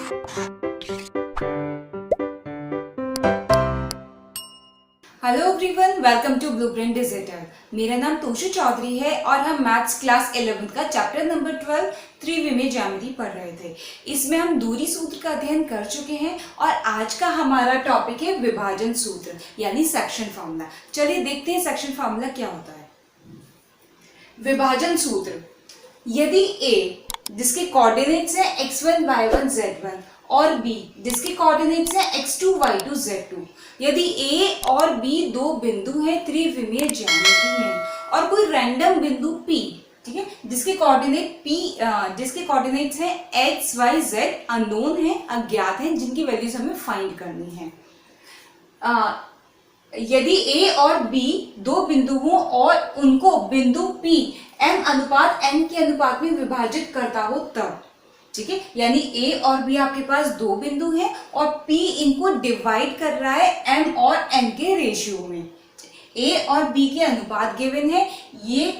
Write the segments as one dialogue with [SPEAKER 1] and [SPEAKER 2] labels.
[SPEAKER 1] Hello everyone, welcome to blueprint digital. मेरा नाम तोशु चौधरी है और हम मैथ्स क्लास 11 का चैप्टर नंबर 12 त्रिविमीय ज्यामिति पढ़ रहे थे। इसमें हम दूरी सूत्र का अध्ययन कर चुके हैं और आज का हमारा टॉपिक है विभाजन सूत्र यानी सेक्शन फार्मूला। चलिए देखते हैं सेक्शन फार्मूला क्या होता है। विभाजन सूत्र, यदि a जिसके कोऑर्डिनेट्स है x1 y1 z1 और b जिसके कोऑर्डिनेट्स है x2 y2 z2, यदि a और b दो बिंदु हैं त्रिविमीय ज्यामिति में और कोई रैंडम बिंदु p, ठीक है, जिसके कोऑर्डिनेट्स हैं x y z अननोन है, अज्ञात हैं, जिनकी वैल्यूज हमें फाइंड करनी है। यदि a और b दो बिंदु हों और उनको बिंदु p m अनुपात n के अनुपात में विभाजित करता हो तब, ठीक है, यानी a और b आपके पास दो बिंदु हैं और p इनको डिवाइड कर रहा है m और n के रेशियो में। a और b के अनुपात गिवन है, a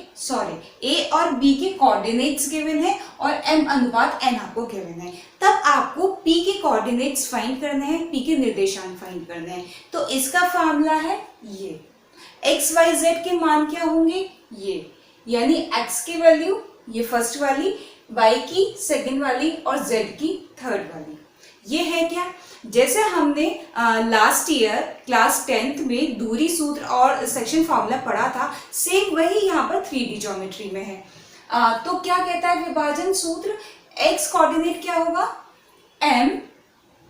[SPEAKER 1] और b के कोऑर्डिनेट्स गिवन है और m अनुपात n आपको गिवन है। तब आपको p के कोऑर्डिनेट्स फाइंड करने हैं, p के निर्देशांक फाइंड करने हैं। तो इसका फार्मूला है ये, x y z के मान क्या होंगे, ये यानी x की वैल्यू ये फर्स्ट वाली, y की सेकंड वाली और z की थर्ड वाली। ये है क्या, जैसे हमने लास्ट ईयर क्लास 10th में दूरी सूत्र और सेक्शन फार्मूला पढ़ा था, सेम वही यहाँ पर 3D ज्योमेट्री में है। तो क्या कहता है विभाजन सूत्र, x कोऑर्डिनेट क्या होगा, m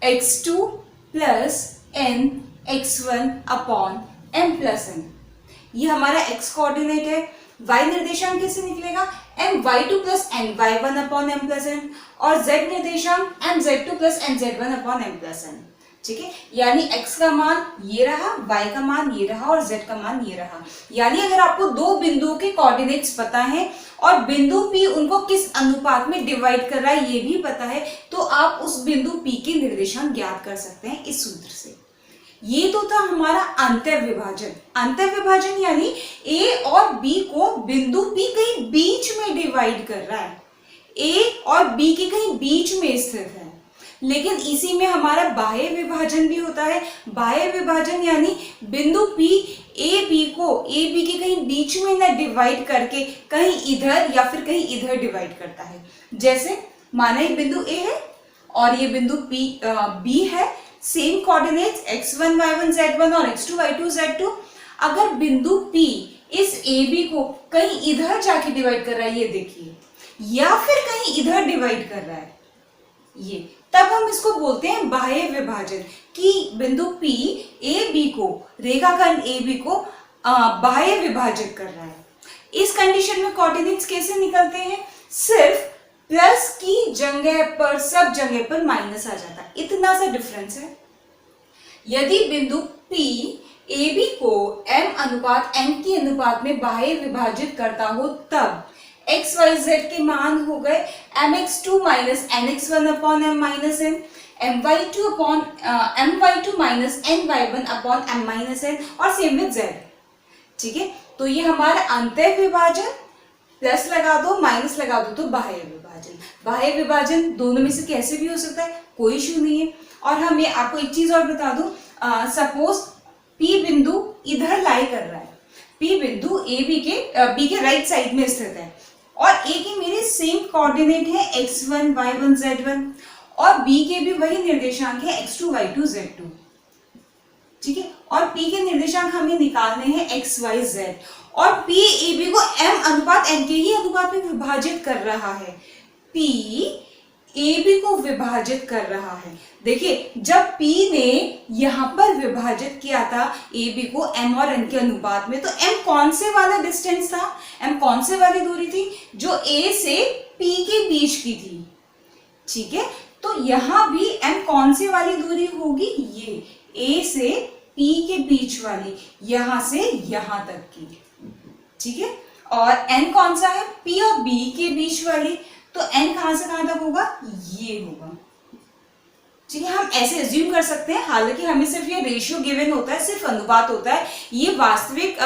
[SPEAKER 1] x2 plus n x1 upon m plus n, ये हमारा x कोऑर्डिनेट है। y निर्देशांक कैसे निकलेगा, m y2 plus n y1 upon m plus n और z निर्देशांक m z2 plus n z1 upon m plus n, ठीक है, यानी x का मान ये रहा, y का मान ये रहा और z का मान ये रहा। यानी अगर आपको दो बिंदुओं के कोऑर्डिनेट्स पता है और बिंदु p उनको किस अनुपात में डिवाइड कर रहा है ये भी पता है, तो आप उस बिंदु p के निर्देशांक ज्ञात कर सकते हैं इस सूत्र से। ये तो था हमारा अंतर विभाजन। अंतर विभाजन यानी a और b को बिंदु p कहीं बीच में डिवाइड कर रहा है, a और b के कहीं बीच में स्थित है। लेकिन इसी में हमारा बाह्य विभाजन भी होता है। बाह्य विभाजन यानी बिंदु p a b के कहीं बीच में ना डिवाइड करके कहीं इधर या फिर कहीं इधर डिवाइड करता है। जैसे माना एक बिंदु a है और ये बिंदु b है, same coordinates x1 y1 z1 और x2 y2 z2। अगर बिंदु P इस AB को कहीं इधर जाके डिवाइड कर रहा है, ये देखिए, या फिर कहीं इधर डिवाइड कर रहा है ये, तब हम इसको बोलते हैं बाह्य विभाजन, कि बिंदु P AB को, रेखाखंड AB को बाह्य विभाजित कर रहा है। इस कंडीशन में कोऑर्डिनेट्स कैसे निकलते हैं, सिर्फ प्लस की जगह पर सब जगह पर माइनस आ जाता है, इतना सा डिफरेंस है। यदि बिंदु P AB को m अनुपात n के अनुपात में बाह्य विभाजित करता हो तब x y z के मान हो गए mx2 minus nx1 upon m minus n, my2 minus ny1 upon m minus n और सेम विद z, ठीक है। तो ये हमारा अंतर विभाजन, प्लस लगा दो माइनस लगा दो तो बाह्य विभाजन। बाह्य विभाजन दोनों में से कैसे भी हो सकता है, कोई इशू नहीं है। और हम ये आपको एक चीज और बता दूं, सपोज P बिंदु इधर लाई कर रहा है, P बिंदु B के राइट साइड में स्थित है और A के मेरे सेम कोऑर्डिनेट है x1 y1 z1 और B के भी वही निर्देशांक है x2 y2 z2, ठीक है, और P के निर्देशांक हमें निकालने हैं x y z और P AB को m अनुपात n के ही अनुपात में विभाजित कर रहा है। P AB को विभाजित कर रहा है। देखिए, जब P ने यहां पर विभाजित किया था AB को m और n के अनुपात में, तो m कौन से वाला डिस्टेंस था, m कौन से वाली दूरी थी, जो A से P के बीच की थी, ठीक है। तो यहां भी m कौन सी वाली दूरी होगी, ये A से P के बीच वाली, यहां से यहां तक की, ठीक है। और n कौन सा है, P और B के बीच वाली, तो n कहां से कहां तक होगा, ये होगा, ठीक है। हम ऐसे अज्यूम कर सकते हैं, हालांकि हमें सिर्फ ये रेशियो गिवन होता है, सिर्फ अनुपात होता है, ये वास्तविक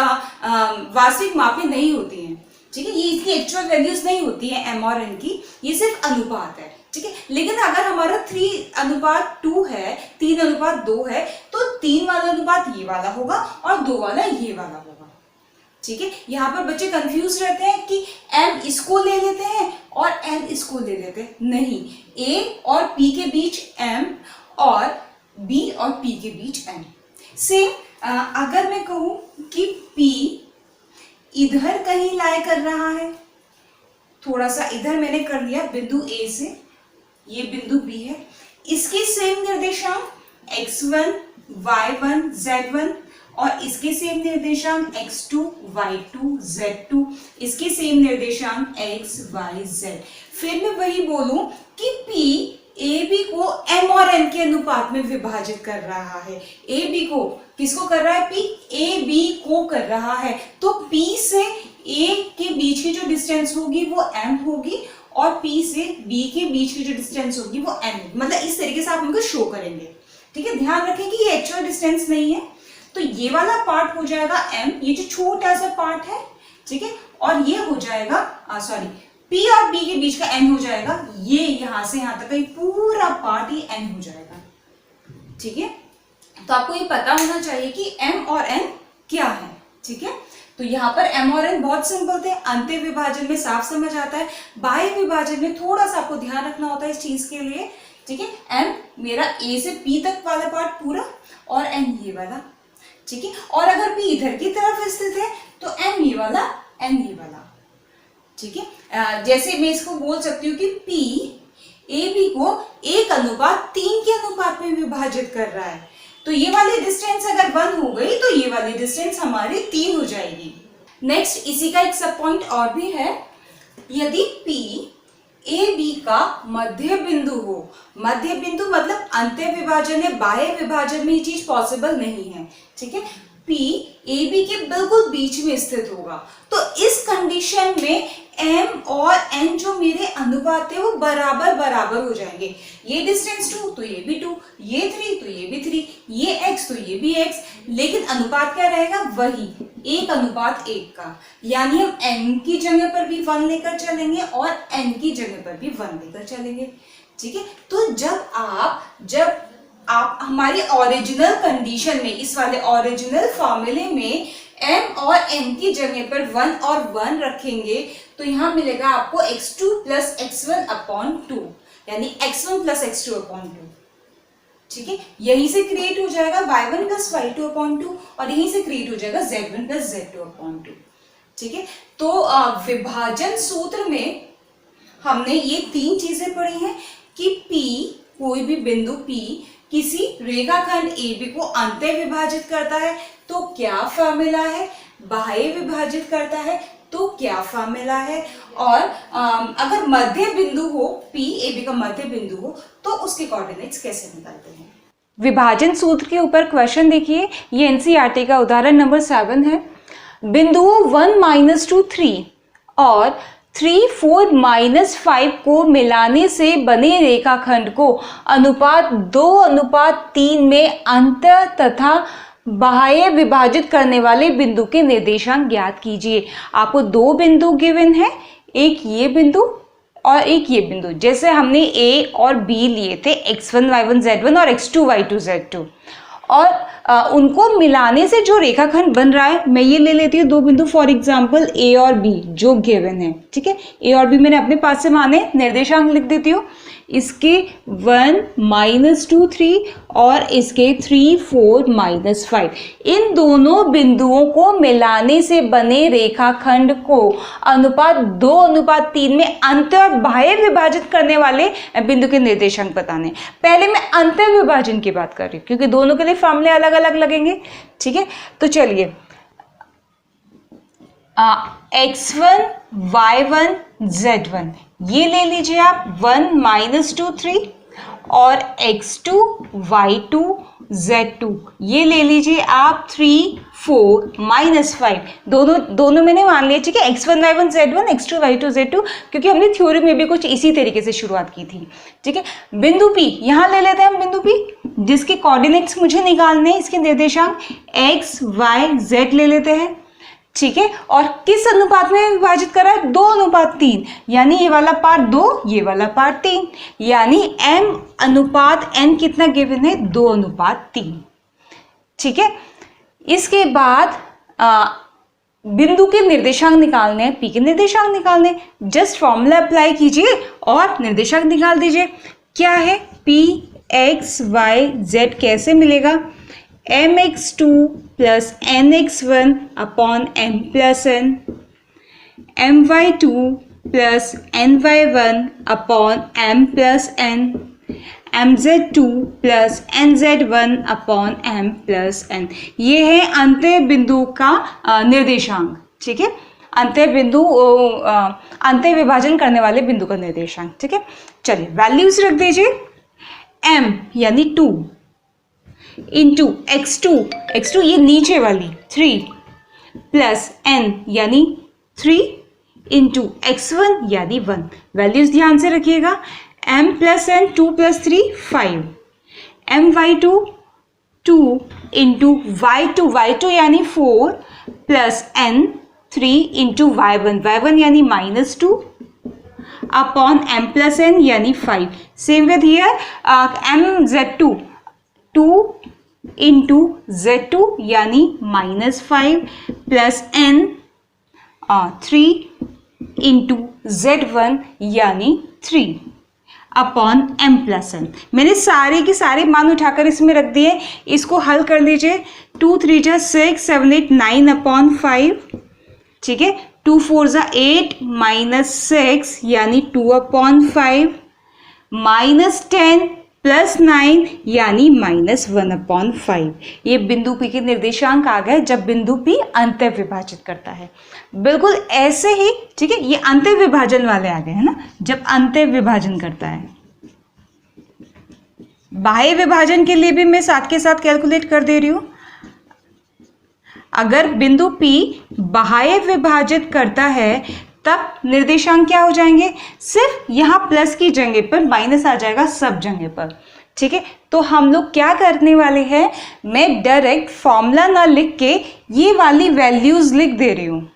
[SPEAKER 1] मापें नहीं होती हैं, ठीक है, ये इसकी एक्चुअल वैल्यूज नहीं होती है m और n की, ये सिर्फ अनुपात है, ठीक है। लेकिन अगर हमारा 3:2 है, 3:2 है, तो 3 वाला अनुपात ये वाला होगा और 2 वाला ये वाला होगा। ठीक है, यहाँ पर बच्चे कंफ्यूज रहते हैं कि m इसको ले लेते हैं और n इसको ले लेते हैं। नहीं, a और p के बीच m और b और p के बीच n। सेम अगर मैं कहूं कि p इधर कहीं लाई कर रहा है, थोड़ा सा इधर मैंने कर लिया बिंदु A से, ये बिंदु B है, इसके सेम निर्देशांक x1, y1, z1 और इसके सेम निर्देशांक x2, y2, z2, इसके सेम निर्देशांक x, y, z। फिर मैं वही बोलूं कि P AB को M और N के अनुपात में विभाजित कर रहा है। AB को किसको कर रहा है? P AB को कर रहा है, तो P से A के बीच की जो डिस्टेंस होगी वो M होगी और P से B के बीच की जो डिस्टेंस होगी वो N होगी। मतलब इस तरीके से आप उनको शो करेंगे। ठीक है, ध्यान रखें कि ये एक्चुअल डिस्टेंस नहीं है, तो ये वाला पार्ट हो जाएगा M, ये जो छोटा सा पार्ट है, ठीक है, और ये हो जाएगा P और B के बीच का N हो जाएगा, ये यहां से यहां तक का पूरा पार्ट ही N हो जाएगा। ठीक है, तो आपको ये पता होना चाहिए कि M और N क्या है। ठीक है, तो यहाँ पर M और N बहुत सिंपल थे, अंत्य विभाजन में साफ समझ आता है, बाह्य विभाजन में थोड़ा सा आपको ध्यान रखना होता है इस चीज के लिए। ठीक है, M मेरा A से P तक वाला पार्ट पूरा और N ये वाला। ठीक है, और अगर P इधर की तरफ स्थित है तो M ये वाला, N ये वाला। ठीक है, जैसे मैं इसको बोल सकती हूँ कि P AB को 1:3 के अनुपात में विभाजित कर रहा है, तो ये वाली डिस्टेंस अगर 1 हो गई तो ये वाली डिस्टेंस हमारी 3 हो जाएगी। नेक्स्ट इसी का एक सब पॉइंट और भी है, यदि P AB का मध्य बिंदु हो, मध्य बिंदु मतलब अंत्य विभाजन है, बाह्य विभाजन में ये चीज पॉसिबल नहीं है। ठीक है, P AB के बिल्कुल बीच में स्थित होगा, तो इस कंडीशन में M और N जो मेरे अनुपात है वो बराबर बराबर हो जाएंगे। ये डिस्टेंस 2 तो ये भी 2, ये 3 तो ये भी 3, ये x तो ये भी x, लेकिन अनुपात क्या रहेगा? वही 1:1 का, यानी हम n की जगह पर भी 1 लेकर चलेंगे और n की जगह पर भी 1 लेकर चलेंगे। ठीक है, तो जब आप हमारी ओरिजिनल कंडीशन में, इस वाले ओरिजिनल फॉर्मूले में m और n की जगह पर 1 और 1 रखेंगे तो यहां मिलेगा आपको x2 प्लस x1/2, यानी x1 प्लस x2/2। ठीक है, यहीं से क्रिएट हो जाएगा y1 प्लस y2/2 और यहीं से क्रिएट हो जाएगा z1 प्लस z2/2। ठीक है, तो विभाजन सूत्र में हमने ये 3 चीजें पढ़ी हैं कि P, कोई भी बिंदु P किसी रेखाखंड AB को अंत्य विभाजित करता है तो क्या फॉर्मूला है, बाह्य विभाजित करता है तो क्या फॉर्मूला है, और अगर मध्य बिंदु हो, P AB का मध्य बिंदु हो तो उसके कोऑर्डिनेट्स कैसे निकालते हैं।
[SPEAKER 2] विभाजन सूत्र के ऊपर क्वेश्चन देखिए, ये NCERT का उदाहरण नंबर 7 है। बिंदुओं 1, -2, 3 और 3, 4, -5 को मिलाने से बने रेखाखंड को अनुपात 2:3 में अंतर तथा बाह्य विभाजित करने वाले बिंदु के निर्देशांक ज्ञात कीजिए। आपको 2 बिंदु गिवन है, एक ये बिंदु और एक ये बिंदु, जैसे हमने A और B लिए थे, x1, y1, z1 और x2, y2, z2, और उनको मिलाने से जो रेखाखंड बन रहा है, मैं ये ले लेती हूँ 2 बिंदु, फॉर एग्जांपल A और B जो गिवन है। ठीक है, A और B मैंने अपने पास से माने, निर्देशांक लिख देती हूँ, इसके 1, -2, 3 और इसके 3, 4, -5। इन दोनों बिंदुओं को मिलाने से बने रेखाखंड को अनुपात 2:3 में अंतर बाह्य विभाजित करने वाले बिंदु के निर्देशांक बताने। पहले मैं अंतर विभाजन की बात कर रही हूँ क्योंकि दोनों के लिए फॉर्मूले अलग अलग लगेंगे। ठीक है, तो चलिए x1, y1, z1 ये ले लीजिए आप, 1, -2, 3 और x2, y2, z2 ये ले लीजिए आप 3, 4, -5। दोनों मैंने मान लिया। ठीक है, x1, y1, z1, x2, y2, z2, क्योंकि हमने थ्योरी में भी कुछ इसी तरीके से शुरुआत की थी। ठीक है, बिंदु P यहाँ ले लेते हैं हम, बिंदु P जिसके कोऑर्डिनेट्स मुझे निकालने हैं, इसके निर्देशांक x, y, z ले लेते हैं। ठीक है, और किस अनुपात में विभाजित करा है? 2:3, यानी ये वाला पार्ट 2, ये वाला पार्ट 3, यानी m/n कितना गिवन है? 2:3। ठीक है, इसके बाद बिंदु के निर्देशांक निकालने हैं, पी के निर्देशांक निकालने, जस्ट फॉर्मूला अप्लाई कीजिए और निर्देशांक निकाल दीजिए। क्या है? पी एक्स वाई जेड कैसे मिलेगा? mx2 plus nx1 upon m plus n, my2 plus ny1 upon m plus n, mz2 plus nz1 upon m plus n। ये है अंतः बिंदु का निर्देशांक। ठीक है, अंतः बिंदु अंतः विभाजन करने वाले बिंदु का निर्देशांक। ठीक है, चलिए वैल्यूज रख दीजिए। m यानी 2 इंटू x2 ये नीचे वाली 3 प्लस n यानी 3 इंटू x1 यानी 1। वैल्यूज ध्यान से रखिएगा। m plus n 2 plus 3 5, my2 2 into y2 यानी 4 प्लस n 3 इंटू y1 यानी -2 अपॉन m प्लस n यानी 5। Same with here mz2 2 into z2 यानी -5 प्लस n 3 इंटू z1 यानी 3 अपॉन m प्लस n। मैंने सारे के सारे मान उठाकर इसमें रख दिए, इसको हल कर लीजिए। 2 3 जा 6 7 8 9 अपॉन 5। ठीक है, 2 4 जा 8 -6 यानी 2 अपॉन 5, -10 प्लस 9 यानी -1 अपॉन 5। ये बिंदु P के निर्देशांक आ गए जब बिंदु P अंतः विभाजित करता है। बिल्कुल ऐसे ही, ठीक है, ये अंतः विभाजन वाले आ गए हैं ना, जब अंतः विभाजन करता है। बाह्य विभाजन के लिए भी मैं साथ के साथ कैलकुलेट कर दे रही हूं। अगर बिंदु P बाह्य विभाजित करता है तब निर्देशांक क्या हो जाएंगे? सिर्फ यहाँ प्लस की जगह पर माइनस आ जाएगा सब जगह पर। ठीक है, तो हम लोग क्या करने वाले हैं, मैं डायरेक्ट फॉर्मूला ना लिख के ये वाली वैल्यूज लिख दे रही हूँ।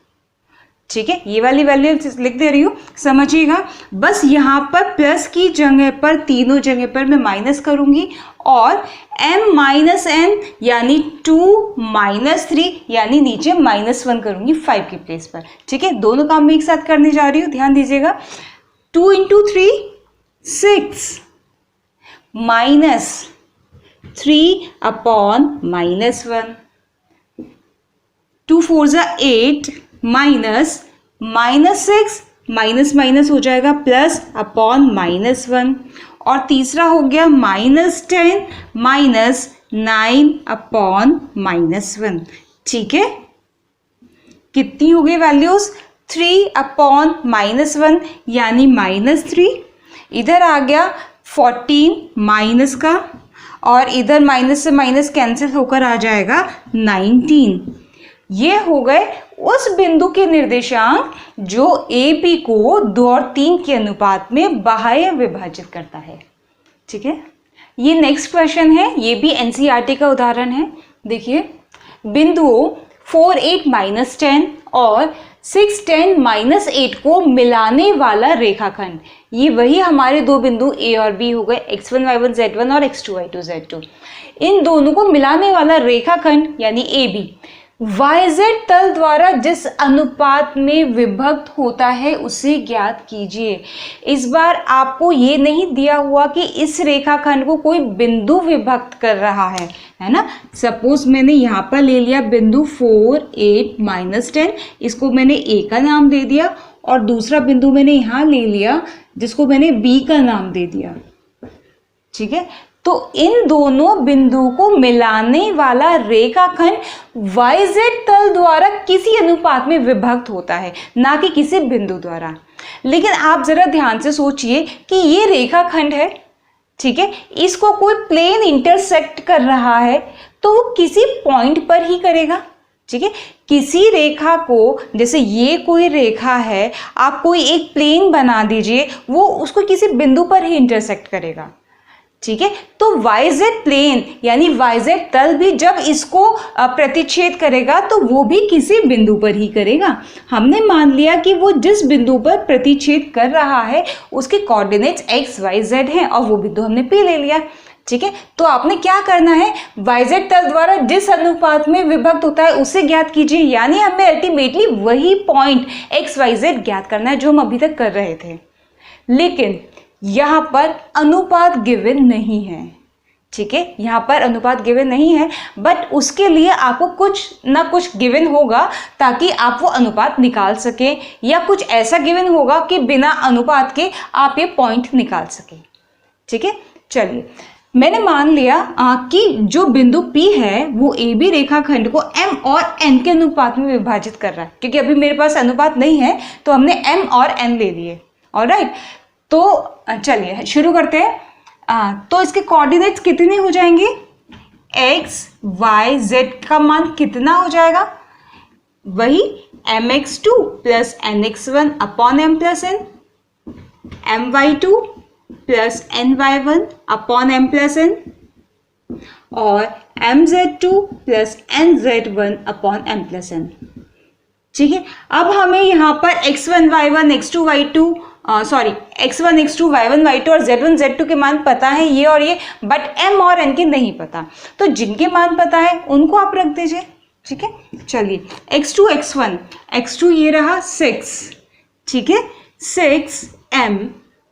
[SPEAKER 2] ठीक है, ये वाली वैल्यूज लिख दे रही हूँ, समझिएगा। बस यहाँ पर प्लस की जगह पर, तीनों जगह पर मैं माइनस करूंगी और m माइनस n यानी 2 -3 यानी नीचे -1 करूंगी 5 के प्लेस पर। ठीक है, दोनों काम मैं एक साथ करने जा रही हूँ, ध्यान दीजिएगा। 2 इंटू 3 6 -3 अपॉन -1, 2 4 जा 8 -6 माइनस हो जाएगा प्लस अपॉन -1, और तीसरा हो गया -10 -9 अपॉन -1। ठीक है, कितनी हो गई वैल्यूज? 3 अपॉन -1 यानी -3। इधर आ गया 14 माइनस का, और इधर माइनस से माइनस कैंसिल होकर आ जाएगा 19। ये हो गए उस बिंदु के निर्देशांक जो ए बी को 2 और 3 के अनुपात में बाह्य विभाजित करता है। ठीक है, ये नेक्स्ट क्वेश्चन है, ये भी एनसीईआरटी का उदाहरण है। देखिए, बिंदुओं 4 8 -10 और 6 10 -8 को मिलाने वाला रेखाखंड, ये वही हमारे दो बिंदु ए और बी हो गए, x1 y1 z1 और x2 y2 z2। इन दोनों को मिलाने वाला रेखाखंड यानी ए बी YZ तल द्वारा जिस अनुपात में विभक्त होता है उसे ज्ञात कीजिए। इस बार आपको ये नहीं दिया हुआ कि इस रेखाखंड को कोई बिंदु विभक्त कर रहा है ना। सपोज मैंने यहाँ पर ले लिया बिंदु 4 8 -10, इसको मैंने A का नाम दे दिया, और दूसरा बिंदु मैंने यहाँ ले लिया जिसको मैंने B का नाम दे दिया। ठीक है, तो इन दोनों बिंदुओं को मिलाने वाला रेखाखंड YZ तल द्वारा किसी अनुपात में विभक्त होता है, ना कि किसी बिंदु द्वारा। लेकिन आप जरा ध्यान से सोचिए कि ये रेखाखंड है, ठीक है, इसको कोई प्लेन इंटरसेक्ट कर रहा है तो वो किसी पॉइंट पर ही करेगा। ठीक है, किसी रेखा को, जैसे ये कोई रेखा है, आप कोई एक प्लेन बना दीजिए, वो उसको किसी बिंदु पर ही इंटरसेक्ट करेगा। ठीक है। तो YZ प्लेन यानी YZ तल भी जब इसको प्रतिच्छेद करेगा तो वो भी किसी बिंदु पर ही करेगा। हमने मान लिया कि वो जिस बिंदु पर प्रतिच्छेद कर रहा है उसके कोऑर्डिनेट्स XYZ हैं और वो बिंदु हमने P ले लिया, ठीक है। तो आपने क्या करना है, YZ तल द्वारा जिस अनुपात में विभक्त होता है उसे ज्ञात कीजिए, यानी हमें अल्टीमेटली वही पॉइंट XYZ ज्ञात करना है जो हम अभी तक कर रहे थे। लेकिन यहाँ पर अनुपात गिवन नहीं है, ठीक है, यहाँ पर अनुपात गिवन नहीं है, बट उसके लिए आपको कुछ ना कुछ गिवन होगा ताकि आप वो अनुपात निकाल सकें, या कुछ ऐसा गिवन होगा कि बिना अनुपात के आप ये पॉइंट निकाल सकें, ठीक है। चलिए, मैंने मान लिया कि जो बिंदु P है वो AB रेखाखंड को M और N के अनुपात में विभाजित कर रहा है, क्योंकि अभी मेरे पास अनुपात नहीं है तो हमने M और N ले लिए। ऑलराइट, तो चलिए शुरू करते हैं। तो इसके कोऑर्डिनेट्स कितने हो जाएंगे, x y z का मान कितना हो जाएगा, वही mx2 plus nx1 upon m plus n, my2 plus ny1 upon m plus n और mz2 plus nz1 upon m plus n, ठीक है। अब हमें यहाँ पर x1 y1 x2 y2 x1 x2 y1 y2 और z1 z2 के मान पता है ये और ये, बट m और n के नहीं पता। तो जिनके मान पता है उनको आप रख दीजिए, ठीक है। चलिए, x2 x1 ये रहा 6, ठीक है, 6m,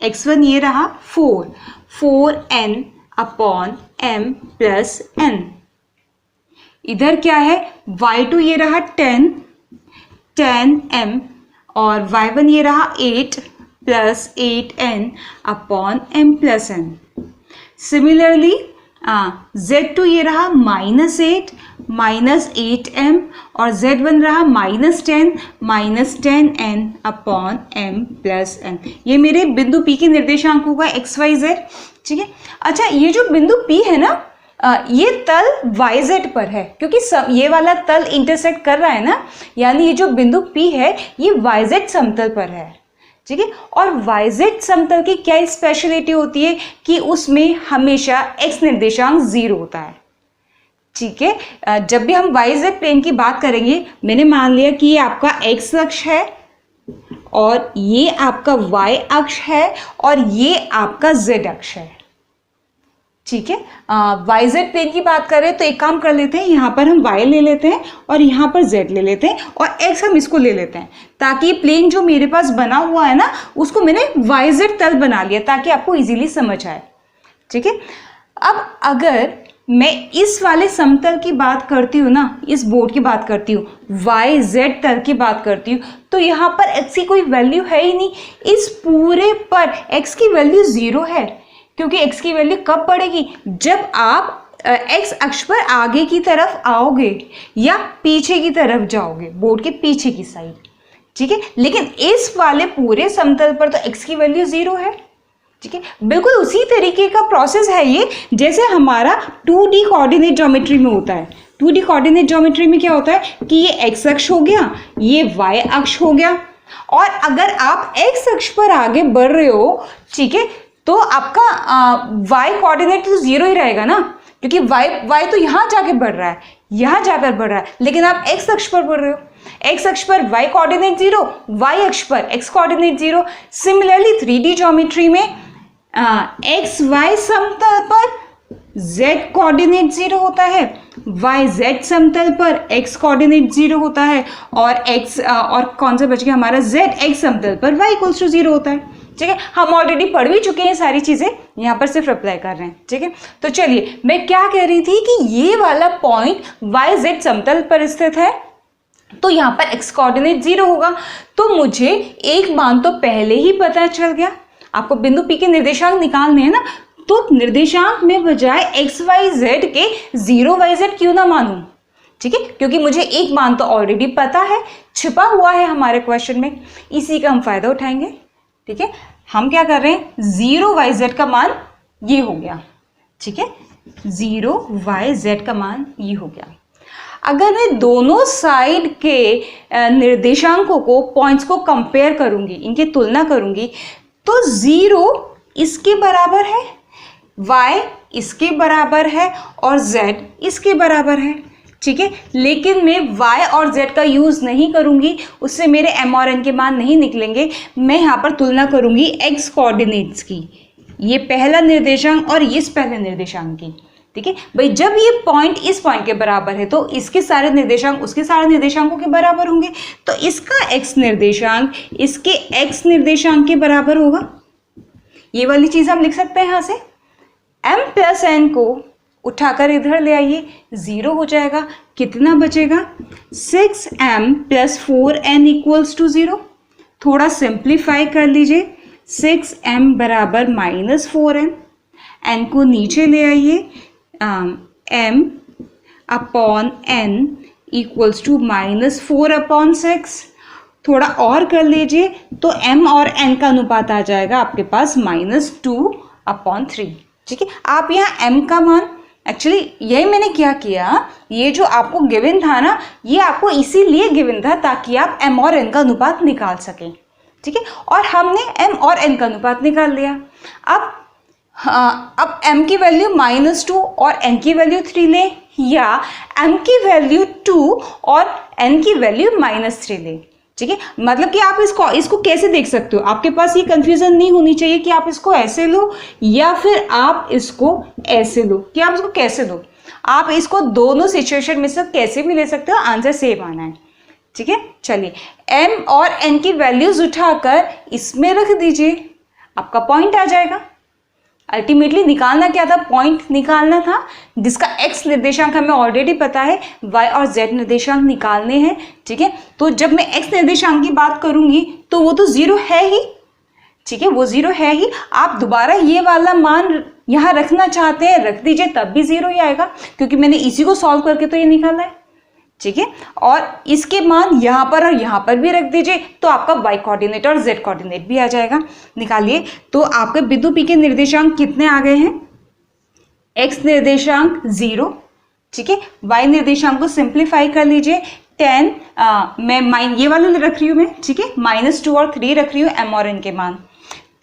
[SPEAKER 2] x1 ये रहा 4n upon m plus n। इधर क्या है, y2 ये रहा 10m और y1 ये रहा 8 plus 8n upon m plus n। Similarly z2 ये रहा -8 माइनस 8m और z1 रहा -10 minus 10n upon m plus n। ये मेरे बिंदु P के निर्देशांक होगा XYZ, ठीक है। अच्छा, ये जो बिंदु P है ना, ये तल YZ पर है, क्योंकि ये वाला तल इंटरसेक्ट कर रहा है ना, यानी ये जो बिंदु P है ये YZ समतल पर है, ठीक है। और YZ समतल की क्या स्पेशलिटी होती है कि उसमें हमेशा x निर्देशांक 0 होता है, ठीक है। जब भी हम YZ प्लेन की बात करेंगे, मैंने मान लिया कि ये आपका x अक्ष है और ये आपका y अक्ष है और ये आपका z अक्ष है, ठीक है। YZ प्लेन की बात करें तो एक काम कर लेते हैं, यहाँ पर हम y ले लेते हैं और यहाँ पर z ले लेते हैं और x हम इसको ले लेते हैं, ताकि ये प्लेन जो मेरे पास बना हुआ है ना उसको मैंने YZ तल बना लिया ताकि आपको इजीली समझ आए, ठीक है। अब अगर मैं इस वाले समतल की बात करती हूँ ना, इस बोर्ड की बात करती हूँ, YZ तल की बात करती हूँ, तो यहाँ पर x की कोई वैल्यू है ही नहीं। इस पूरे पर x की वैल्यू 0 है, क्योंकि x की वैल्यू कब पड़ेगी, जब आप x अक्ष पर आगे की तरफ आओगे या पीछे की तरफ जाओगे, बोर्ड के पीछे की साइड, ठीक है। लेकिन इस वाले पूरे समतल पर तो x की वैल्यू 0 है, ठीक है। बिल्कुल उसी तरीके का प्रोसेस है ये जैसे हमारा 2D कोऑर्डिनेट ज्योमेट्री में होता है। 2D कोऑर्डिनेट ज्योमेट्री में क्या होता है कि ये x अक्ष हो गया, ये y अक्ष हो गया, और अगर आप x अक्ष पर आगे बढ़ रहे हो, ठीक है, तो आपका y कोऑर्डिनेट तो 0 ही रहेगा ना, क्योंकि y तो यहाँ जाके बढ़ रहा है, यहाँ जाकर बढ़ रहा है, लेकिन आप x अक्ष पर बढ़ रहे हो, x अक्ष पर y कोऑर्डिनेट 0, y अक्ष पर x coordinate 0। Similarly 3D geometry में x y समतल पर z कोऑर्डिनेट 0 होता है, y z समतल पर x कोऑर्डिनेट 0 होता है, और x और कौन सा बच गया हमारा, z x समतल पर y इक्वल्स टू 0 होता है, ठीक है। हम ऑलरेडी पढ़ भी चुके हैं सारी चीजें, यहाँ पर सिर्फ अप्लाई कर रहे हैं, ठीक है। तो चलिए, मैं क्या कह रही थी कि ये वाला पॉइंट YZ समतल पर स्थित है, तो यहाँ पर x कोऑर्डिनेट 0 होगा। तो मुझे एक मान तो पहले ही पता चल गया, आपको बिंदु P के निर्देशांक निकालने हैं ना, तो निर्देशांक में बजाय XYZ के 0YZ क्यों ना मानूं, ठीक है, क्योंकि मुझे एक मान तो ऑलरेडी पता है, छिपा हुआ है हमारे क्वेश्चन में, इसी का हम फायदा उठाएंगे, ठीक है। हम क्या कर रहे हैं, 0YZ का मान ये हो गया, ठीक है, 0YZ का मान ये हो गया। अगर मैं दोनों साइड के निर्देशांकों को, पॉइंट्स को कंपेयर करूंगी, इनकी तुलना करूंगी, तो 0 इसके बराबर है, y इसके बराबर है और z इसके बराबर है, ठीक है। लेकिन मैं y और z का यूज़ नहीं करूँगी, उससे मेरे m और n के मान नहीं निकलेंगे। मैं यहाँ पर तुलना करूँगी x कोऑर्डिनेट्स की, ये पहला निर्देशांक और इस पहले निर्देशांक की, ठीक है भाई। जब ये पॉइंट इस पॉइंट के बराबर है तो इसके सारे निर्देशांक उसके सारे निर्देशांकों के बराबर होंगे, तो इसका x निर्देशांक इसके x निर्देशांक के बराबर होगा। ये वाली चीज़ हम लिख सकते हैं यहाँ से। m प्लस n को उठाकर इधर ले आइए, 0 हो जाएगा। कितना बचेगा? 6m plus 4n equals to 0। थोड़ा सिंप्लीफाई कर लीजिए, 6m बराबर -4n, n को नीचे ले आइए, m upon n equals to -4/6। थोड़ा और कर लीजिए तो m और n का अनुपात आ जाएगा आपके पास -2/3, ठीक है। आप यहाँ m का मान, एक्चुअली यही मैंने क्या किया, ये जो आपको गिवन था ना, ये आपको इसीलिए गिवन था ताकि आप m और n का अनुपात निकाल सकें, ठीक है। और हमने m और n का अनुपात निकाल लिया। अब m की वैल्यू -2 और n की वैल्यू 3 लें, या m की वैल्यू 2 और n की वैल्यू -3 लें, ठीक है। मतलब कि आप इसको कैसे देख सकते हो, आपके पास ये कंफ्यूजन नहीं होनी चाहिए कि आप इसको ऐसे लो या फिर आप इसको ऐसे लो, कि आप इसको कैसे लो। आप इसको दोनों सिचुएशन में से कैसे भी ले सकते हो, आंसर सेम आना है, ठीक है। चलिए m और n की वैल्यूज उठाकर इसमें रख दीजिए, आपका पॉइंट आ जाएगा। अल्टीमेटली निकालना क्या था? पॉइंट निकालना था, जिसका x निर्देशांक हमें ऑलरेडी पता है, y और z निर्देशांक निकालने हैं, ठीक है। तो जब मैं x निर्देशांक की बात करूंगी तो वो तो 0 है ही, ठीक है, वो 0 है ही। आप दोबारा ये वाला मान यहाँ रखना चाहते हैं, रख दीजिए, तब भी 0 ही आएगा, क्योंकि मैंने इसी को सॉल्व करके तो ये निकाला है, ठीक है। और इसके मान यहाँ पर और यहाँ पर भी रख दीजिए, तो आपका y कोऑर्डिनेट और z कोऑर्डिनेट भी आ जाएगा। निकालिए, तो आपके बिंदु P के निर्देशांक कितने आ गए हैं? x निर्देशांक 0, ठीक है। y निर्देशांक को सिंप्लीफाई कर लीजिए, 10 मैं ये वाला रख रही हूँ मैं, ठीक है, -2 और 3 रख रही हूँ m और n के मान।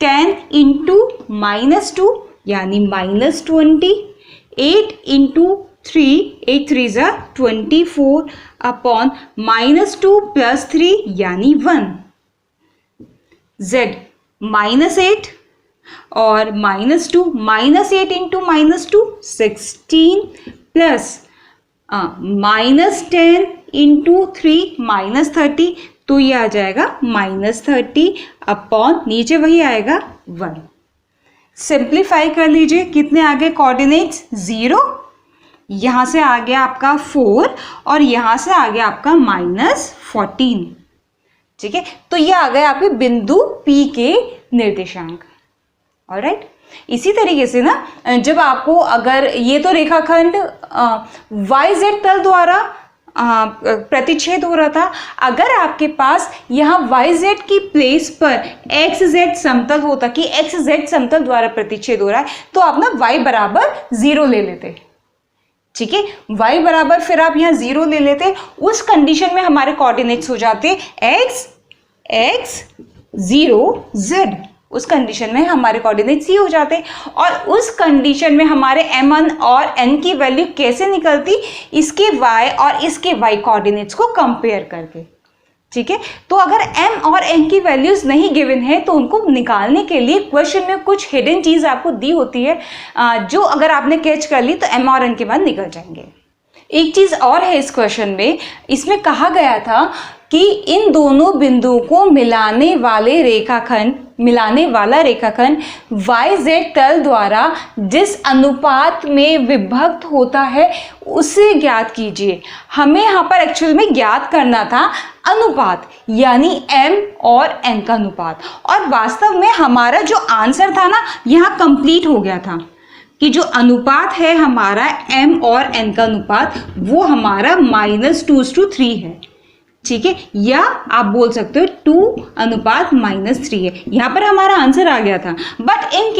[SPEAKER 2] 10 इंटू -2 यानी -20, 8 इंटू 3, 8 3 ज़ा 24 अपॉन -2 प्लस 3 यानी 1। z -8 और -2, -8 इंटू -2 16 प्लस -10 इंटू 3 -30, तो ये आ जाएगा -30 अपॉन नीचे वही आएगा 1। सिंप्लीफाई कर लीजिए, कितने आगे कोऑर्डिनेट्स? 0, यहाँ से आ गया आपका 4 और यहाँ से आ गया आपका -14, ठीक है। तो ये आ गए आपके बिंदु P के निर्देशांक। ऑलराइट, इसी तरीके से ना, जब आपको अगर ये तो रेखाखंड YZ तल द्वारा प्रतिच्छेद हो रहा था, अगर आपके पास यहाँ YZ की प्लेस पर XZ समतल होता कि XZ समतल द्वारा प्रतिच्छेद हो रहा है, तो आप ना y बराबर 0 ले लेते, ठीक है। y बराबर फिर आप यहाँ 0 ले लेते, उस कंडीशन में हमारे कोऑर्डिनेट्स हो जाते x 0 z, उस कंडीशन में हमारे कोऑर्डिनेट्स ये हो जाते। और उस कंडीशन में हमारे m1 और n की वैल्यू कैसे निकलती? इसके y और इसके y कोऑर्डिनेट्स को कंपेयर करके, ठीक है। तो अगर m और n की वैल्यूज नहीं गिवन है तो उनको निकालने के लिए क्वेश्चन में कुछ हिडन चीज आपको दी होती है, जो अगर आपने कैच कर ली तो m और n के बाद निकल जाएंगे। एक चीज और है इस क्वेश्चन में, इसमें कहा गया था कि इन दोनों बिंदुओं को मिलाने वाला रेखाखंड YZ तल द्वारा जिस अनुपात में विभक्त होता है उसे ज्ञात कीजिए। हमें यहाँ पर एक्चुअल में ज्ञात करना था अनुपात, यानी m और n का अनुपात, और वास्तव में हमारा जो आंसर था ना, यहाँ कंप्लीट हो गया था कि जो अनुपात है हमारा m और n का अनुपात, वो हमारा -2:3 है, ठीक है, या आप बोल सकते हो 2:-3 है। यहाँ पर हमारा आंसर आ गया था। बट इन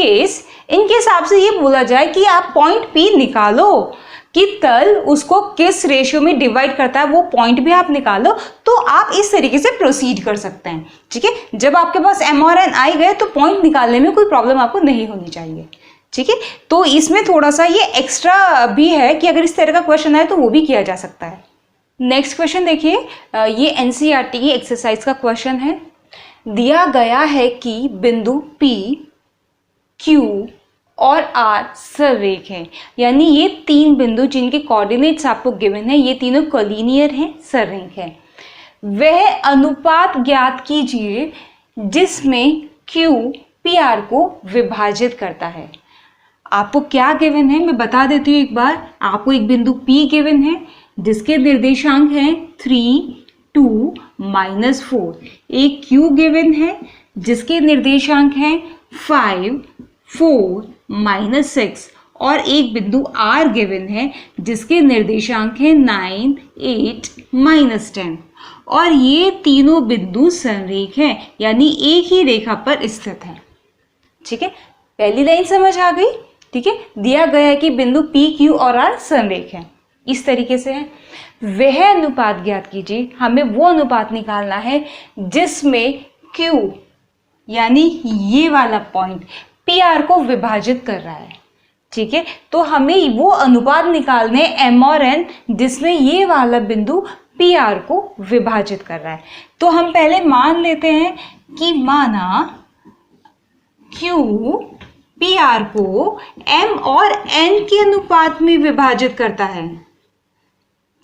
[SPEAKER 2] केस आपसे ये बोला जाए कि आप पॉइंट P निकालो कि तल उसको किस रेशियो में डिवाइड करता है, वो पॉइंट भी आप निकालो, तो आप इस तरीके से प्रोसीड कर सकते हैं, ठीक है। जब आपके पास m और n आ गए तो पॉइंट निकालने में कोई प्रॉब्लम आपको नहीं होनी चाहिए, ठीक है, तो इसमें थोड़ा सा ये एक्स्ट्रा भी है कि अगर इस तरह का क्वेश्चन आए तो वो भी किया जा सकता है। नेक्स्ट क्वेश्चन देखिए, ये एनसीईआरटी की एक्सरसाइज का क्वेश्चन है। दिया गया है कि बिंदु P, Q और R सररेख हैं, यानी ये तीन बिंदु जिनके कोऑर्डिनेट्स आपको गिवन है, ये तीनों कोलिनियर हैं, सररेख हैं। वह अनुपात ज्ञात कीजिए जिसमें Q PR को विभाजित करता है। आपको क्या गिवन है मैं बता देती हूँ एक बार। आपको एक बिंदु P गिवन है जिसके निर्देशांक हैं 3, 2, -4। एक Q गिवन है जिसके निर्देशांक हैं 5, 4, -6 और एक बिंदु R गिवन है जिसके निर्देशांक हैं 9, 8, -10 और ये तीनों बिंदु संरेख हैं, यानी एक ही रेखा पर स्थित हैं। ठीक है, पहली लाइन समझ आ गई। ठीक है, दिया गया है कि बिंदु P, Q और R संरेख हैं, इस तरीके से है। वह अनुपात ज्ञात कीजिए, हमें वो अनुपात निकालना है जिसमें Q यानी ये वाला पॉइंट PR को विभाजित कर रहा है। ठीक है, तो हमें वो अनुपात निकालने M और N जिसमें ये वाला बिंदु PR को विभाजित कर रहा है। तो हम पहले मान लेते हैं कि माना Q PR को M और N के अनुपात में विभाजित करता है।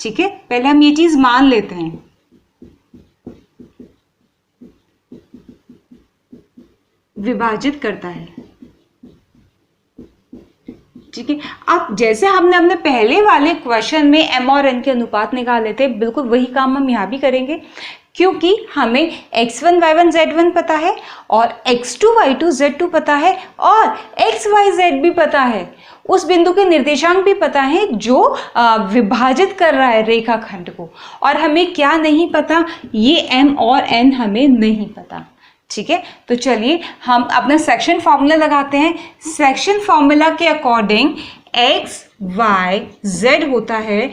[SPEAKER 2] ठीक है, पहले हम ये चीज मान लेते हैं। विभाजित करता है। ठीक है, अब जैसे हमने अपने पहले वाले क्वेश्चन में M और N के अनुपात निकाले थे, बिल्कुल वही काम हम यहाँ भी करेंगे, क्योंकि हमें x1 y1 z1 पता है और x2 y2 z2 पता है और x y z भी पता है। उस बिंदु के निर्देशांक भी पता है जो विभाजित कर रहा है रेखाखंड को, और हमें क्या नहीं पता, ये M और N हमें नहीं पता। ठीक है, तो चलिए हम अपना सेक्शन फॉर्मूला लगाते हैं। सेक्शन फॉर्मूला के अकॉर्डिंग x y z होता है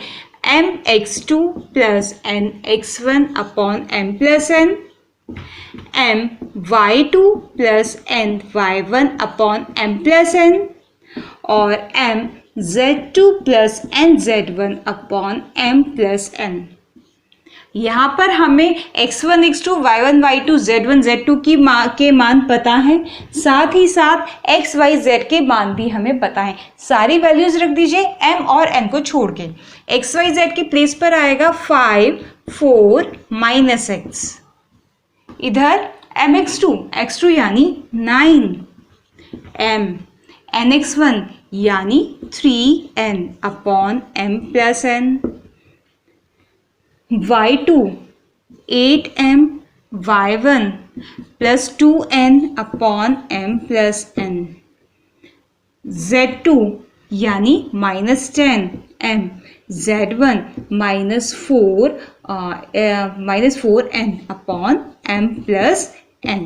[SPEAKER 2] mx2 plus nx1 upon m plus n, my2 plus ny1 upon m plus n और mz2 plus nz1 upon m plus n। यहाँ पर हमें x1 x2 y1 y2 z1 z2 के मान पता है, साथ ही साथ x y z के मान भी हमें पता है। सारी वैल्यूज रख दीजिए m और n को छोड़ के। x y z की प्लेस पर आएगा 5, 4, -x। इधर mx2 यानी 9, nx1 यानी 3n upon m plus n, y2 8m y1 plus 2n upon m plus n, z2 यानी -10m z1 -4n upon m plus n।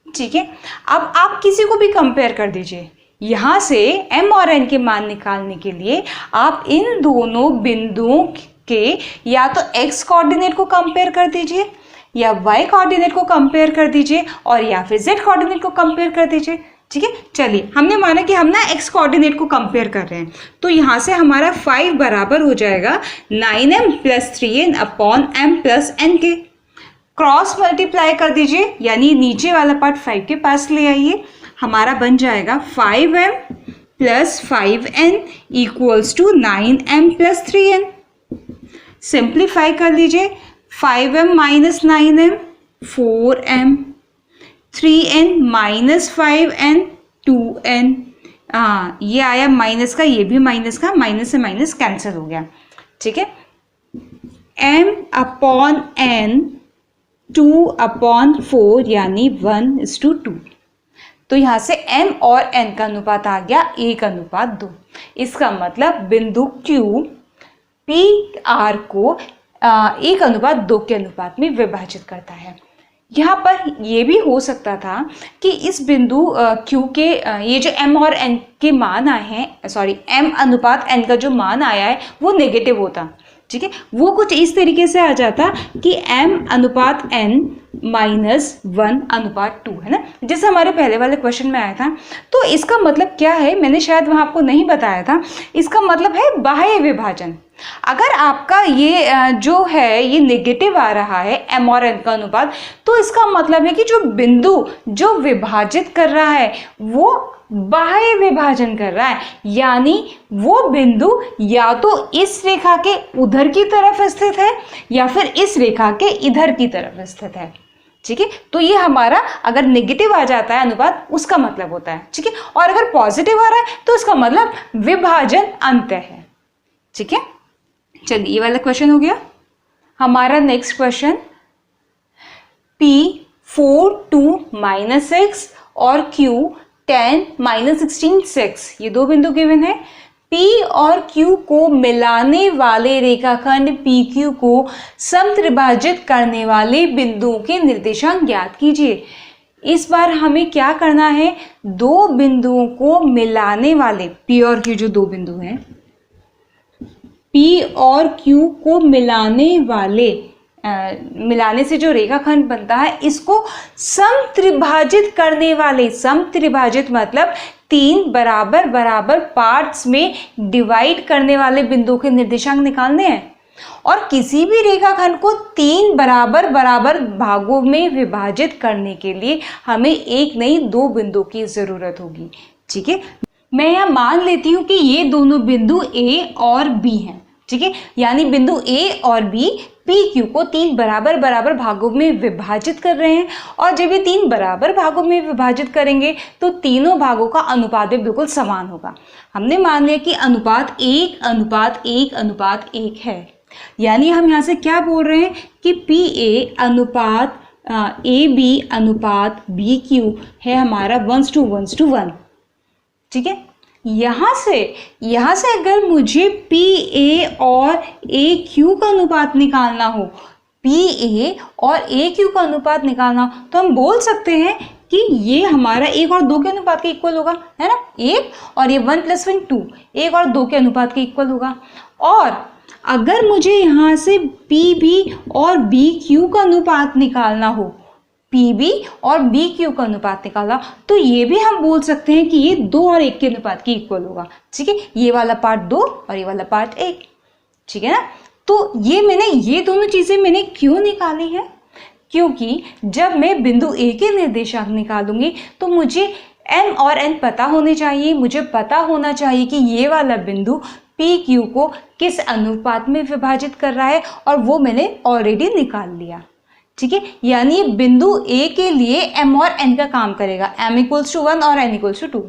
[SPEAKER 2] ठीक है, अब आप किसी को भी कंपेयर कर दीजिए। यहाँ से m और n के मान निकालने के लिए आप इन दोनों बिंदुओं के या तो x कोऑर्डिनेट को कंपेयर कर दीजिए या y कोऑर्डिनेट को कंपेयर कर दीजिए और या फिर z कोऑर्डिनेट को कंपेयर कर दीजिए। ठीक है, चलिए हमने माना कि हम ना x कोऑर्डिनेट को कंपेयर कर रहे हैं, तो यहाँ से हमारा 5 बराबर हो जाएगा 9m plus 3n upon m plus n के। क्रॉस मल्टीप्लाई कर दीजिए, यानी नीचे वाला पार्ट 5 के पास ले आइए, हमारा बन जाएगा 5m plus 5n equals to 9m plus 3n। Simplify कर लीजिए, 5m minus 9m 4m, 3n minus 5n 2n। ये आया माइनस का, ये भी माइनस का, माइनस से माइनस कैंसिल हो गया। ठीक है, m अपॉन n 2 अपॉन 4 यानी 1:2। तो यहाँ से m और n का अनुपात आ गया 1:2। इसका मतलब बिंदु Q PR को 1:2 के अनुपात में विभाजित करता है। यहाँ पर ये भी हो सकता था कि इस बिंदु Q के ये जो M और N के मान आए हैं, सॉरी M अनुपात N का जो मान आया है वो नेगेटिव होता, ठीक है, वो कुछ इस तरीके से आ जाता कि m/n-1/2 है ना, जैसे हमारे पहले वाले क्वेश्चन में आया था। तो इसका मतलब क्या है, मैंने शायद वहाँ आपको नहीं बताया था, इसका मतलब है बाह्य विभाजन। अगर आपका ये जो है ये नेगेटिव आ रहा है m और n का अनुपात, तो इसका मतलब है कि जो बिंदु जो विभाजित कर रहा है वो बाह्य विभाजन कर रहा है, यानी वो बिंदु या तो इस रेखा के उधर की तरफ स्थित है या फिर इस रेखा के इधर की तरफ स्थित है। ठीक है, तो ये हमारा अगर नेगेटिव आ जाता है अनुपात, उसका मतलब होता है। ठीक है, और अगर पॉजिटिव आ रहा है तो इसका मतलब विभाजन अंत है। ठीक है, चलिए ये वाला क्वेश्चन हो गया। हमारा नेक्स्ट क्वेश्चन, P4(2)-6 और Q10(-16)(6), ये दो बिंदु गिवन है। P और Q को मिलाने वाले रेखाखंड PQ को समत्रिभाजित करने वाले बिंदुओं के निर्देशांक ज्ञात कीजिए। इस बार हमें क्या करना है, दो बिंदुओं को मिलाने वाले P और Q जो दो बिंदु हैं, P और Q को मिलाने वाले मिलाने से जो रेखाखंड बनता है, इसको समत्रिभाजित करने वाले, समत्रिभाजित मतलब तीन बराबर बराबर पार्ट्स में डिवाइड करने वाले बिंदुओं के निर्देशांक निकालने हैं। और किसी भी रेखाखंड को तीन बराबर बराबर भागों में विभाजित करने के लिए हमें एक नहीं दो बिंदुओं की जरूरत होगी। ठीक है, मैं यहाँ मान लेती हूँ कि ये दोनों बिंदु A और B हैं। ठीक है, यानी बिंदु A और B PQ को तीन बराबर बराबर भागों में विभाजित कर रहे हैं, और जब ये तीन बराबर भागों में विभाजित करेंगे तो तीनों भागों का अनुपात भी बिल्कुल समान होगा। हमने मान लिया कि अनुपात 1:1:1 है, यानी हम यहाँ से क्या बोल रहे हैं कि PA अनुपात AB अनुपात BQ है हमारा 1:1:1। ठीक है, यहाँ से अगर मुझे PA और AQ का अनुपात निकालना हो, PA और AQ का अनुपात निकालना हो, तो हम बोल सकते हैं कि ये हमारा 1 और 2 के अनुपात के इक्वल होगा, है ना। 1 और ये 1 + 1 2, 1 और 2 के अनुपात के इक्वल होगा। और अगर मुझे यहाँ से PB और BQ का अनुपात निकालना हो, PB और BQ का अनुपात निकाला, तो ये भी हम बोल सकते हैं कि ये 2 और 1 के अनुपात के इक्वल होगा। ठीक है, ये वाला पार्ट 2 और ये वाला पार्ट 1। ठीक है ना, तो ये दोनों चीजें मैंने क्यों निकाली है, क्योंकि जब मैं बिंदु A के निर्देशांक निकालूंगी तो मुझे M और N पता होने चाहिए। मुझे पता होना चाहिए कि ये वाला बिंदु PQ को किस अनुपात में विभाजित कर रहा है, और वो मैंने ऑलरेडी निकाल लिया। ठीक है, यानी बिंदु A के लिए M और N का काम करेगा, M = 1 और N = 2।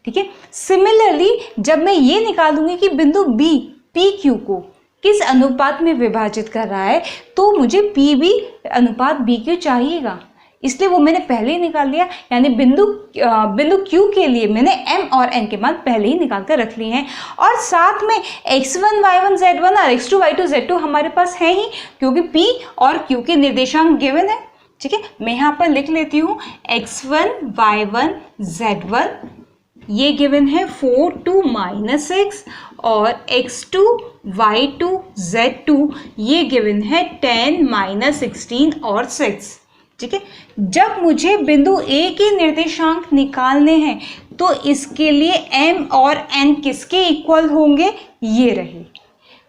[SPEAKER 2] ठीक है, सिमिलरली जब मैं ये निकालूंगी कि बिंदु B PQ को किस अनुपात में विभाजित कर रहा है, तो मुझे PB अनुपात BQ चाहिएगा, इसलिए वो मैंने पहले ही निकाल लिया। यानी बिंदु Q के लिए मैंने M और N के मान पहले ही निकाल कर रख लिए हैं, और साथ में x1 y1 z1 और x2 y2 z2 हमारे पास है ही, क्योंकि P और Q के निर्देशांक गिवन है। ठीक है, मैं यहाँ पर लिख लेती हूँ x1 y1 z1 ये गिवन है 4(2)-6, और x2 y2 z2 ये गिवन है 10(-16) और 6। ठीक है, जब मुझे बिंदु A के निर्देशांक निकालने हैं तो इसके लिए M और N किसके इक्वल होंगे, ये रहे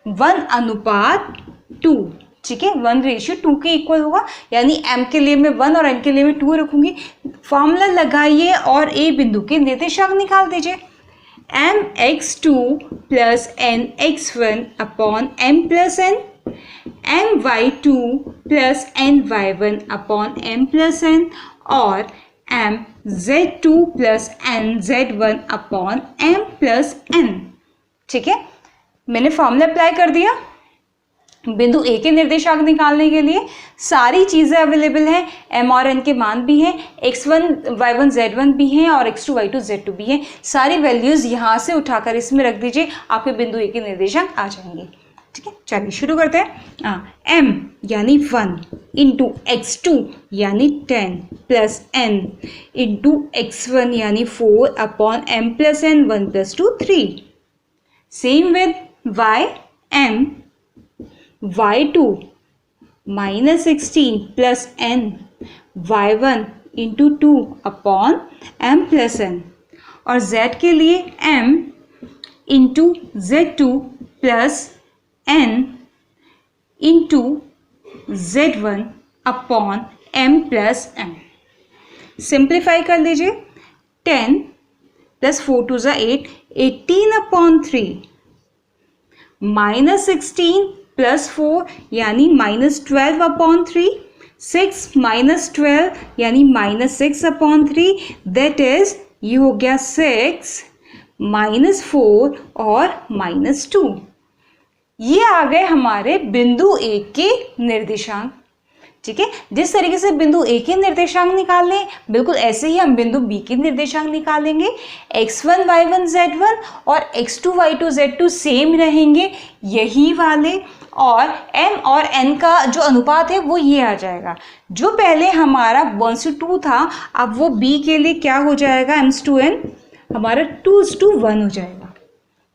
[SPEAKER 2] 1:2। ठीक है, 1:2 के इक्वल होगा, यानी M के लिए मैं 1 और N के लिए मैं 2 रखूंगी। फॉर्मूला लगाइए और A बिंदु के निर्देशांक निकाल दीजिए। mx2 + nx1/m + n, my2 + ny1/m + n, और mz2 + nz1/m + n। ठीक है, मैंने फॉर्मूला अप्लाई कर दिया। बिंदु A के निर्देशांक निकालने के लिए सारी चीज़ें अवेलेबल हैं, M और N के मान भी हैं, x1 y1 z1 भी हैं, और x2 y2 z2 भी हैं। सारी वैल्यूज़ यहाँ से उठाकर इसमें रख दीजिए, आपके बिंदु A के निर्देशांक आ जाएंगे। ठीक है, चलिए शुरू करते हैं। M यानी 1 × x2 यानी 10 + n × x1 यानी 4/m + n 1 + 2 3। Same with y, M y2 minus 16 plus n y1 into 2 upon m plus n, और z के लिए m into z2 plus n into z1 upon m plus n। Simplify कर लीजिए, 10 plus 4 to ज़ा 8, 18 upon 3 minus 16 plus 4 यानी minus 12 upon 3, 6 minus 12 यानी minus 6 upon 3, that is ये हो गया 6 माइनस 4 और माइनस 2। ये आ गए हमारे बिंदु ए के निर्देशांक। ठीक है, जिस तरीके से बिंदु ए के निर्देशांक निकालने बिल्कुल ऐसे ही हम बिंदु बी के निर्देशांक निकालेंगे। x1 y1 z1 और x2 y2 z2 सेम रहेंगे यही वाले, और m और n का जो अनुपात है वो ये आ जाएगा। जो पहले हमारा 1:2 था, अब वो b के लिए क्या हो जाएगा, m/n हमारा 2:1 हो जाएगा।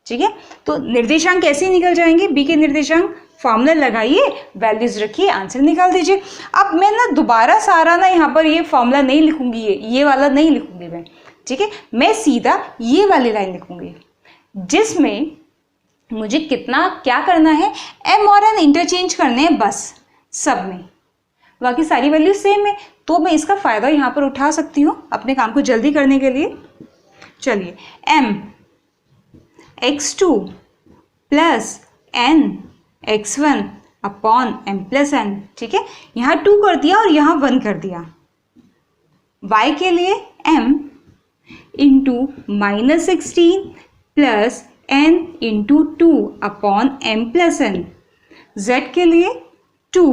[SPEAKER 2] ठीक है, तो निर्देशांक कैसे निकल जाएंगे, b के निर्देशांक, फॉर्मूला लगाइए, वैल्यूज रखिए, आंसर निकाल दीजिए। अब मैं ना दोबारा सारा ना यहाँ पर ये फॉर्मूला नहीं लिखूंगी, ये वाला नहीं लिखूंगी मैं। ठीक है, मैं सीधा ये वाली लाइन लिखूंगी जिसमें मुझे कितना क्या करना है, m और n इंटरचेंज करने हैं बस सब में, बाकी सारी वैल्यू सेम है। तो मैं इसका फ़ायदा यहाँ पर उठा सकती हूँ अपने काम को जल्दी करने के लिए। चलिए, m x2 plus n x1 upon m plus n। ठीक है, यहाँ 2 कर दिया और यहाँ 1 कर दिया। y के लिए m into minus 16 plus n into 2 upon m plus n। z के लिए 2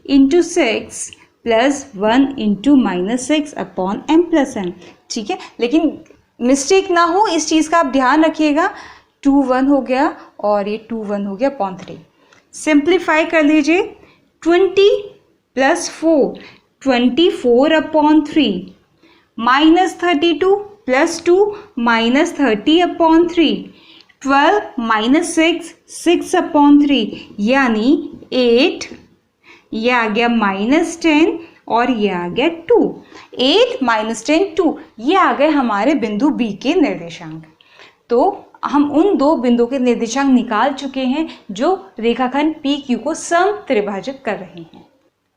[SPEAKER 2] into 6 plus 1 into minus 6 upon m plus n। ठीक है, लेकिन मिस्टेक ना हो इस चीज़ का आप ध्यान रखिएगा, 2 1 हो गया और ये 2 1 हो गया अपॉन 3। सिंप्लीफाई कर लीजिए, 20 plus 4 24 upon 3, minus 32 plus 2 minus 30 upon 3, 12 minus 6 6 upon 3 यानी 8, ये आ गया माइनस 10 और ये आ गया 2। 8 माइनस 10 2, ये आ गए हमारे बिंदु बी के निर्देशांक। तो हम उन दो बिंदु के निर्देशांक निकाल चुके हैं जो रेखाखंड PQ को समत्रिभाजित कर रहे हैं।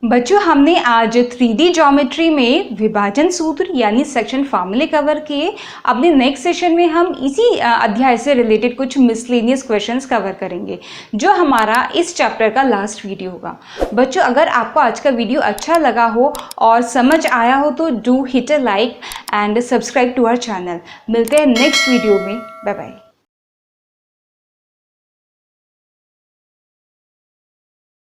[SPEAKER 2] बच्चों, हमने आज 3D ज्योमेट्री में विभाजन सूत्र यानी सेक्शन फार्मूले कवर किए। अपने नेक्स्ट सेशन में हम इसी अध्याय से रिलेटेड कुछ मिसलेनियस क्वेश्चंस कवर करेंगे, जो हमारा इस चैप्टर का लास्ट वीडियो होगा। बच्चों, अगर आपको आज का वीडियो अच्छा लगा हो और समझ आया हो तो do hit a like and subscribe to our channel. मिलते हैं नेक्स्ट वीडियो में, बाय बाय।